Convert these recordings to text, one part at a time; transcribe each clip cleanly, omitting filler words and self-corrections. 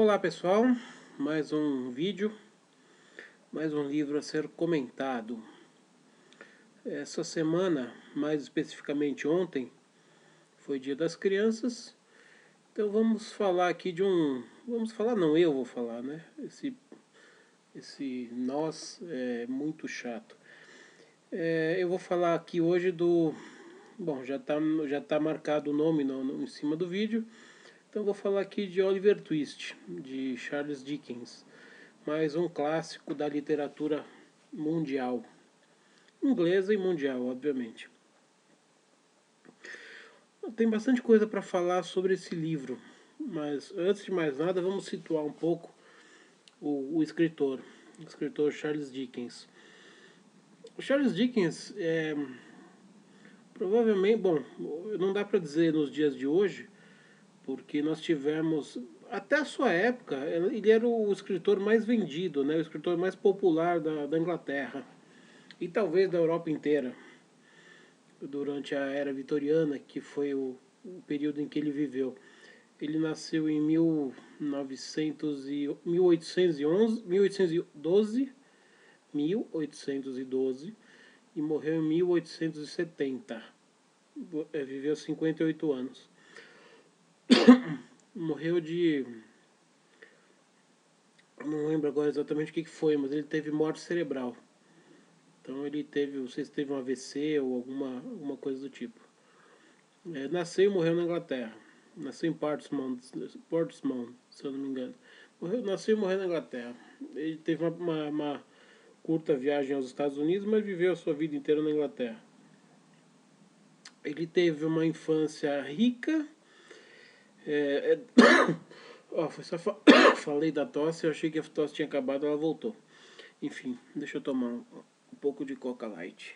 Olá pessoal, mais um vídeo, mais um livro a ser comentado. Essa semana, mais especificamente ontem, foi Dia das Crianças. Então vamos falar aqui de um... Vamos falar não, eu vou falar, né? Esse nós é muito chato. Eu vou falar aqui hoje do... Bom, já tá marcado o nome em cima do vídeo. Então vou falar aqui de Oliver Twist, de Charles Dickens. Mais um clássico da literatura mundial. Inglesa e mundial, obviamente. Tem bastante coisa para falar sobre esse livro, mas antes de mais nada vamos situar um pouco o escritor Charles Dickens. O Charles Dickens é provavelmente, bom, não dá para dizer nos dias de hoje, porque nós tivemos, até a sua época, ele era o escritor mais vendido, né, o escritor mais popular da Inglaterra e talvez da Europa inteira, durante a era vitoriana, que foi o período em que ele viveu. Ele nasceu em 1812 e morreu em 1870. Viveu 58 anos. Morreu de... não lembro agora exatamente o que foi, mas ele teve morte cerebral. Então ele teve, não sei se teve um AVC ou alguma coisa do tipo. Nasceu e morreu na Inglaterra. Nasceu em Portsmouth, se eu não me engano. Nasceu e morreu na Inglaterra. Ele teve uma curta viagem aos Estados Unidos, mas viveu a sua vida inteira na Inglaterra. Ele teve uma infância rica. Foi só falei da tosse, eu achei que a tosse tinha acabado, ela voltou. Enfim, deixa eu tomar um pouco de Coca Light.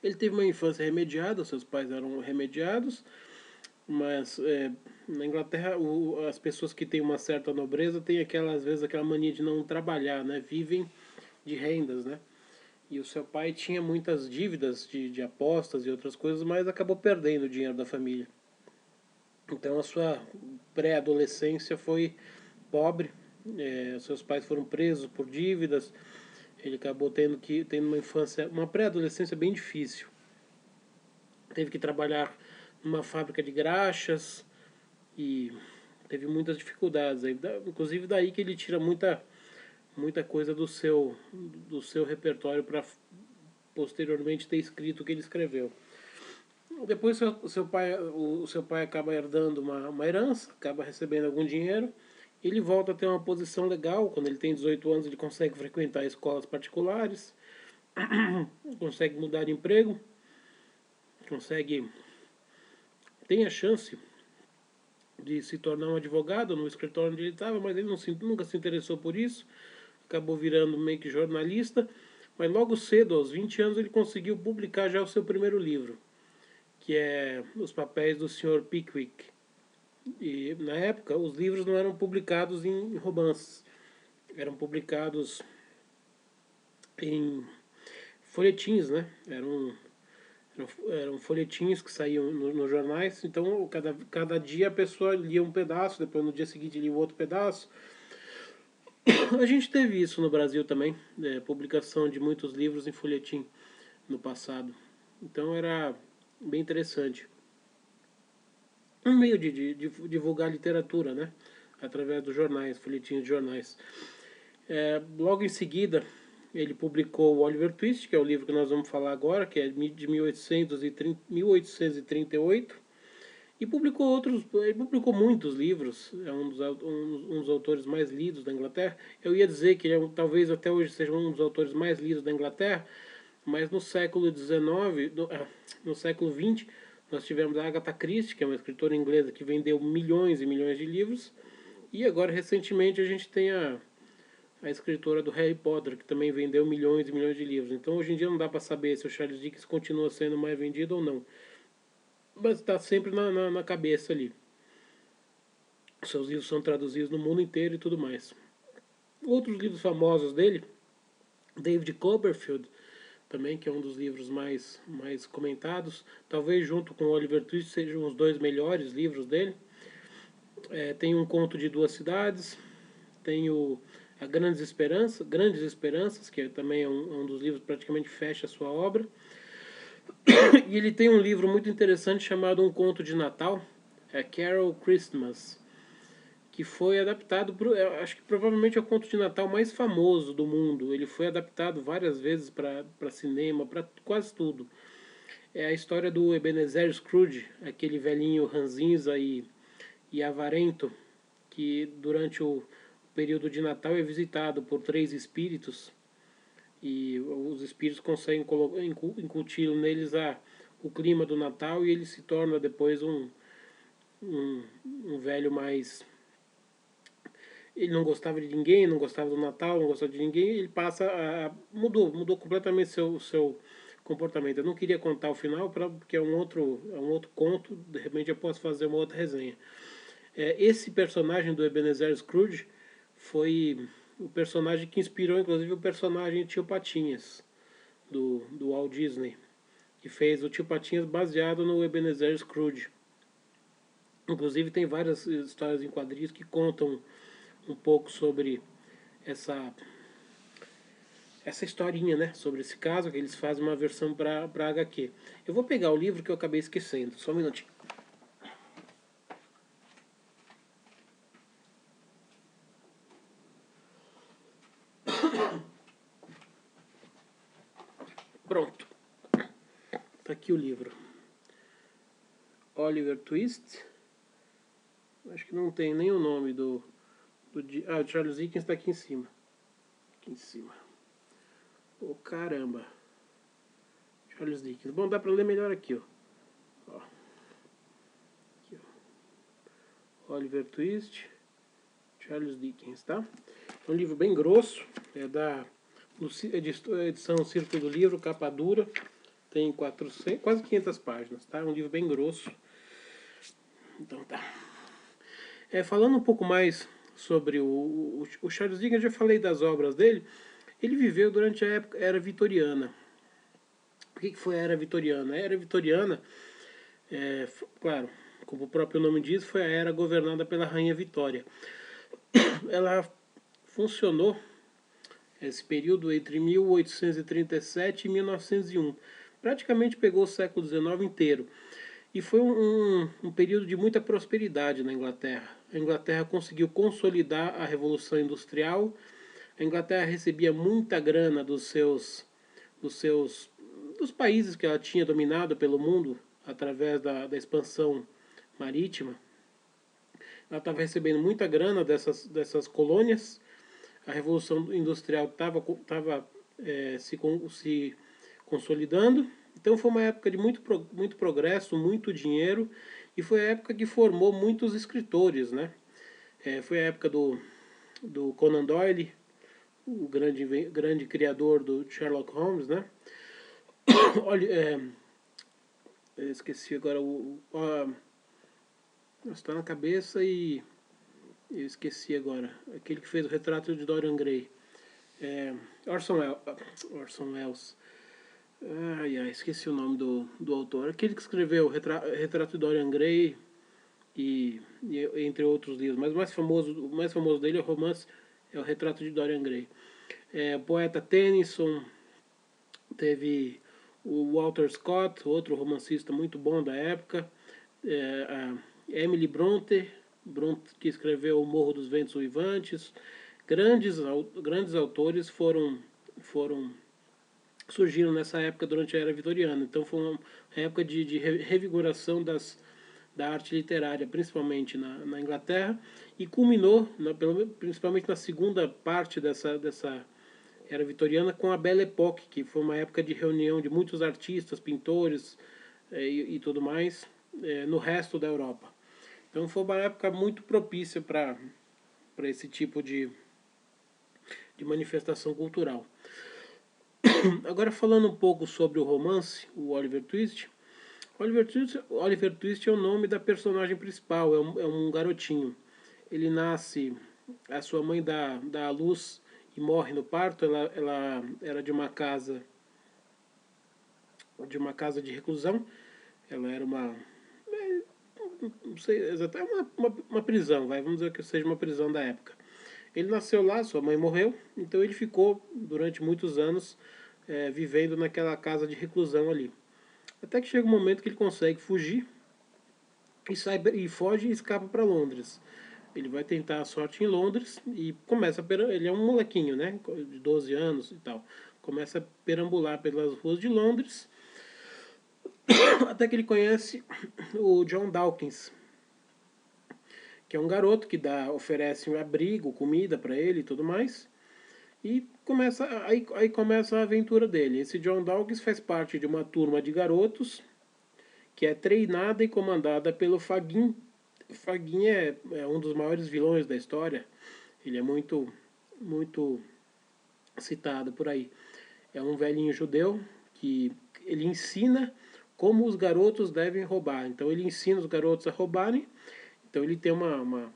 Ele teve uma infância remediada, seus pais eram remediados, mas na Inglaterra as pessoas que têm uma certa nobreza têm às vezes aquela mania de não trabalhar, né? Vivem de rendas, né? E o seu pai tinha muitas dívidas de apostas e outras coisas, mas acabou perdendo o dinheiro da família. Então a sua pré-adolescência foi pobre, seus pais foram presos por dívidas, ele acabou tendo uma infância, uma pré-adolescência bem difícil. Teve que trabalhar numa fábrica de graxas e teve muitas dificuldades. Inclusive daí que ele tira muita coisa do seu repertório para posteriormente ter escrito o que ele escreveu. Depois o seu pai acaba herdando uma herança, acaba recebendo algum dinheiro. Ele volta a ter uma posição legal. Quando ele tem 18 anos, ele consegue frequentar escolas particulares, consegue mudar de emprego, tem a chance de se tornar um advogado no escritório onde ele estava, mas ele nunca se interessou por isso. Acabou virando meio que jornalista, mas logo cedo, aos 20 anos, ele conseguiu publicar já o seu primeiro livro, que é Os Papéis do Sr. Pickwick. E na época os livros não eram publicados em romances, eram publicados em folhetins, né? Eram folhetins que saíam nos jornais. Então cada dia a pessoa lia um pedaço, depois no dia seguinte lia outro pedaço. A gente teve isso no Brasil também, publicação de muitos livros em folhetim no passado. Então era bem interessante. Um meio de divulgar literatura, né? Através dos jornais, folhetinhos de jornais. Logo em seguida, ele publicou o Oliver Twist, que é o livro que nós vamos falar agora, que é de 1838. E ele publicou muitos livros, é um dos autores mais lidos da Inglaterra. Eu ia dizer que ele talvez até hoje seja um dos autores mais lidos da Inglaterra, mas no século XIX, no século XX, nós tivemos a Agatha Christie, que é uma escritora inglesa que vendeu milhões e milhões de livros, e agora recentemente a gente tem a escritora do Harry Potter, que também vendeu milhões e milhões de livros. Então hoje em dia não dá para saber se o Charles Dickens continua sendo mais vendido ou não, mas está sempre na cabeça ali. Seus livros são traduzidos no mundo inteiro e tudo mais. Outros livros famosos dele, David Copperfield, também, que é um dos livros mais comentados. Talvez junto com Oliver Twist sejam os dois melhores livros dele. Tem Um Conto de Duas Cidades, tem o a Grandes Esperanças, que também é um dos livros que praticamente fecha a sua obra. E ele tem um livro muito interessante chamado Um Conto de Natal, Carol Christmas, que foi adaptado acho que provavelmente é o conto de Natal mais famoso do mundo. Ele foi adaptado várias vezes para cinema, para quase tudo. É a história do Ebenezer Scrooge, aquele velhinho ranzinza e avarento que durante o período de Natal é visitado por três espíritos e os espíritos conseguem incutir neles o clima do Natal e ele se torna depois um velho mais. Ele não gostava de ninguém, não gostava do Natal, não gostava de ninguém, ele passa mudou completamente seu comportamento. Eu não queria contar o final porque é um outro conto, de repente eu posso fazer uma outra resenha. Esse personagem do Ebenezer Scrooge foi o personagem que inspirou inclusive o personagem Tio Patinhas do Walt Disney, que fez o Tio Patinhas baseado no Ebenezer Scrooge. Inclusive tem várias histórias em quadrinhos que contam um pouco sobre essa historinha, né, sobre esse caso, que eles fazem uma versão para HQ. Eu vou pegar o livro que eu acabei esquecendo, só um minutinho. Pronto, tá aqui o livro. Oliver Twist. Acho que não tem nem o nome do o Charles Dickens está aqui em cima. Aqui em cima. Oh, caramba. Charles Dickens. Bom, dá para ler melhor aqui, ó. Aqui, ó. Oliver Twist, Charles Dickens, tá? É um livro bem grosso, é da edição Círculo do Livro, capa dura, tem 400, quase 500 páginas, tá? É um livro bem grosso. Então tá. Falando um pouco mais sobre o Charles Dickens, eu já falei das obras dele. Ele viveu durante a era vitoriana. O que foi a era vitoriana? A era vitoriana, claro, como o próprio nome diz, foi a era governada pela Rainha Vitória. Ela funcionou esse período entre 1837 e 1901. Praticamente pegou o século XIX inteiro. E foi um período de muita prosperidade na Inglaterra. A Inglaterra conseguiu consolidar a Revolução Industrial. A Inglaterra recebia muita grana dos países que ela tinha dominado pelo mundo através da expansão marítima. Ela estava recebendo muita grana dessas colônias. A Revolução Industrial estava se consolidando. Então foi uma época de muito progresso, muito dinheiro, e foi a época que formou muitos escritores, né? Foi a época do Conan Doyle, o grande criador do Sherlock Holmes, né? Olha, eu esqueci agora está na cabeça e eu esqueci agora. Aquele que fez o retrato de Dorian Gray. Orson Welles. Esqueci o nome do autor. Aquele que escreveu o retrato de Dorian Gray e entre outros livros. Mas o mais famoso dele é o Retrato de Dorian Gray. O poeta Tennyson, teve o Walter Scott, outro romancista muito bom da época. A Emily Bronte, que escreveu O Morro dos Ventos Uivantes. Grandes autores surgiram nessa época durante a Era Vitoriana. Então foi uma época de revigoração da arte literária, principalmente na Inglaterra, e culminou, principalmente na segunda parte dessa Era Vitoriana, com a Belle Époque, que foi uma época de reunião de muitos artistas, pintores e tudo mais no resto da Europa. Então foi uma época muito propícia para esse tipo de manifestação cultural. Agora falando um pouco sobre o romance, o Oliver Twist. Oliver Twist é o nome da personagem principal, é um garotinho. Ele nasce, a sua mãe dá à luz e morre no parto. Ela era de uma casa de uma casa de reclusão. Ela era não sei exatamente, uma prisão, vamos dizer que seja uma prisão da época. Ele nasceu lá, sua mãe morreu, então ele ficou durante muitos anos vivendo naquela casa de reclusão ali. Até que chega um momento que ele consegue fugir e foge e escapa para Londres. Ele vai tentar a sorte em Londres e começa ele é um molequinho, né, de 12 anos e tal. Começa a perambular pelas ruas de Londres, até que ele conhece o John Dawkins, que é um garoto que oferece um abrigo, comida para ele e tudo mais. E aí começa a aventura dele. Esse John Dawkins faz parte de uma turma de garotos que é treinada e comandada pelo Fagin. Fagin é um dos maiores vilões da história. Ele é muito citado por aí. É um velhinho judeu que ele ensina como os garotos devem roubar. Então ele ensina os garotos a roubarem. Então ele tem uma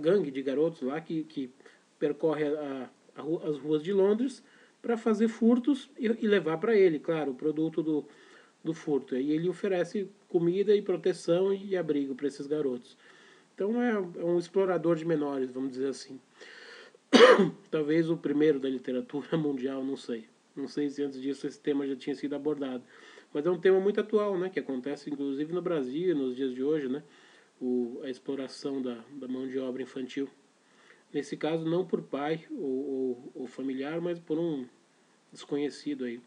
gangue de garotos lá que percorre as ruas de Londres para fazer furtos e levar para ele, claro, o produto do furto. E ele oferece comida e proteção e abrigo para esses garotos. Então é um explorador de menores, vamos dizer assim. Talvez o primeiro da literatura mundial, não sei. Não sei se antes disso esse tema já tinha sido abordado. Mas é um tema muito atual, né? Que acontece inclusive no Brasil, nos dias de hoje, né? A exploração da mão de obra infantil. Nesse caso, não por pai ou familiar, mas por um desconhecido aí.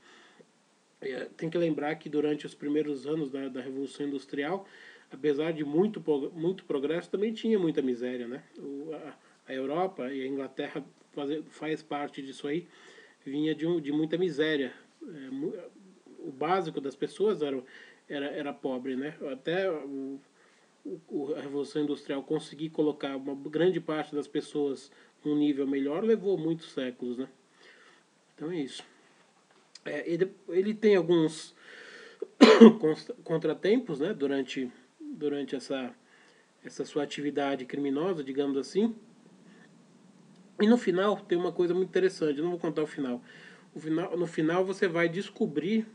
Tem que lembrar que durante os primeiros anos da Revolução Industrial, apesar de muito progresso, também tinha muita miséria, né? A Europa e a Inglaterra faz parte disso aí, vinha de muita miséria. O básico das pessoas era pobre, né? Até a Revolução Industrial conseguir colocar uma grande parte das pessoas num nível melhor levou muitos séculos, né? Então é isso. Ele tem alguns contratempos, né? Durante essa sua atividade criminosa, digamos assim. E no final tem uma coisa muito interessante. Eu não vou contar o final. No final você vai descobrir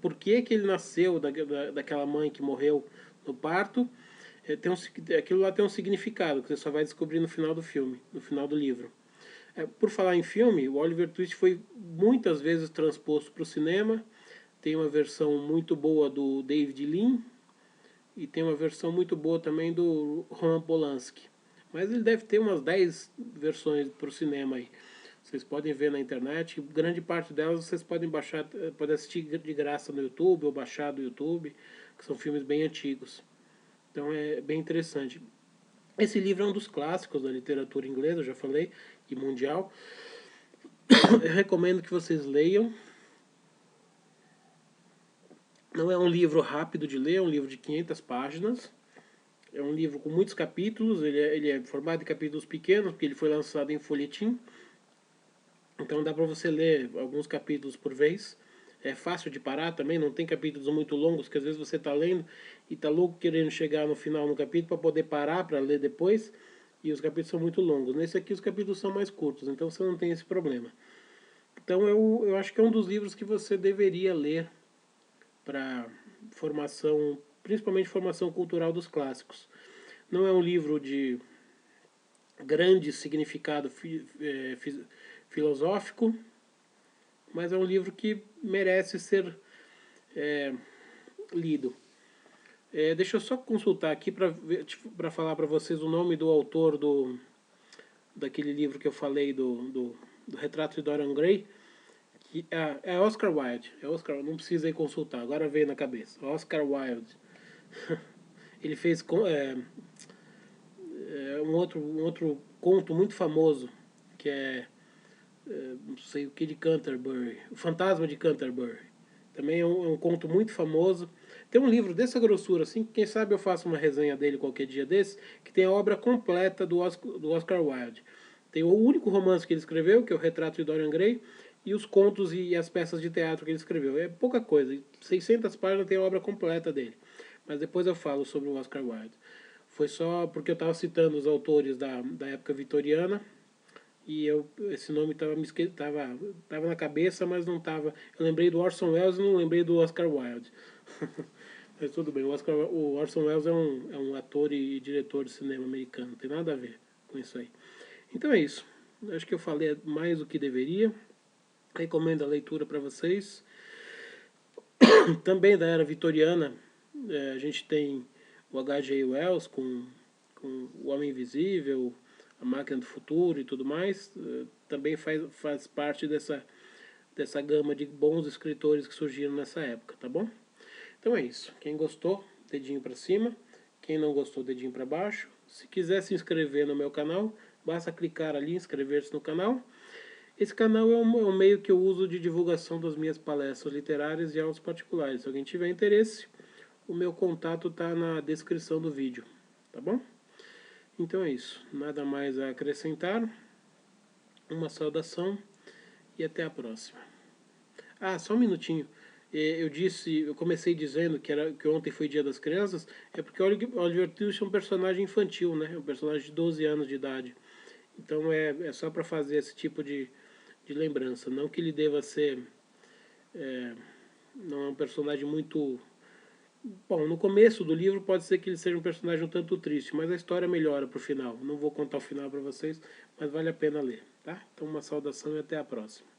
por que ele nasceu daquela mãe que morreu no parto. Aquilo lá tem um significado que você só vai descobrir no final do filme, no final do livro. Por falar em filme, o Oliver Twist foi muitas vezes transposto para o cinema. Tem uma versão muito boa do David Lean e tem uma versão muito boa também do Roman Polanski. Mas ele deve ter umas 10 versões para o cinema aí. Vocês podem ver na internet. Grande parte delas vocês podem baixar, podem assistir de graça no YouTube ou baixar do YouTube, que são filmes bem antigos. Então é bem interessante. Esse livro é um dos clássicos da literatura inglesa, eu já falei, e mundial. Eu recomendo que vocês leiam. Não é um livro rápido de ler, é um livro de 500 páginas. É um livro com muitos capítulos, ele é formado em capítulos pequenos, porque ele foi lançado em folhetim. Então dá para você ler alguns capítulos por vez. É fácil de parar também, não tem capítulos muito longos, que às vezes você está lendo e está louco querendo chegar no final no capítulo para poder parar para ler depois. E os capítulos são muito longos. Nesse aqui os capítulos são mais curtos, então você não tem esse problema. Então eu acho que é um dos livros que você deveria ler para formação, principalmente formação cultural dos clássicos. Não é um livro de grande significado filosófico, mas é um livro que merece ser lido. Deixa eu só consultar aqui para falar para vocês o nome do autor daquele livro que eu falei do Retrato de Dorian Gray. Que é Oscar Wilde. Não precisa ir consultar, agora veio na cabeça. Oscar Wilde. Ele fez um outro conto muito famoso, que não sei o que de Canterbury, O Fantasma de Canterbury. Também é um conto muito famoso. Tem um livro dessa grossura, assim, quem sabe eu faço uma resenha dele qualquer dia desse, que tem a obra completa do Oscar Wilde. Tem o único romance que ele escreveu, que é o Retrato de Dorian Gray, e os contos e as peças de teatro que ele escreveu. É pouca coisa, 600 páginas tem a obra completa dele. Mas depois eu falo sobre o Oscar Wilde. Foi só porque eu estava citando os autores da época vitoriana, e esse nome tava na cabeça, mas não tava. Eu lembrei do Orson Welles e não lembrei do Oscar Wilde. Mas tudo bem, o Orson Welles é um ator e diretor de cinema americano, não tem nada a ver com isso aí. Então é isso. Acho que eu falei mais do que deveria. Recomendo a leitura para vocês. Também da era vitoriana, a gente tem o H.G. Wells com O Homem Invisível, A Máquina do Futuro e tudo mais. Também faz parte dessa gama de bons escritores que surgiram nessa época, tá bom? Então é isso. Quem gostou, dedinho para cima. Quem não gostou, dedinho para baixo. Se quiser se inscrever no meu canal, basta clicar ali, inscrever-se no canal. Esse canal é um meio que eu uso de divulgação das minhas palestras literárias e aulas particulares. Se alguém tiver interesse, o meu contato está na descrição do vídeo, tá bom? Então é isso. Nada mais a acrescentar. Uma saudação e até a próxima. Ah, só um minutinho. Eu comecei dizendo que ontem foi Dia das Crianças, é porque Oliver Twist é um personagem infantil, né? É um personagem de 12 anos de idade. Então é só para fazer esse tipo de lembrança. Não que ele deva ser. Não é um personagem muito. Bom, no começo do livro pode ser que ele seja um personagem um tanto triste, mas a história melhora pro final. Não vou contar o final para vocês, mas vale a pena ler, tá? Então uma saudação e até a próxima.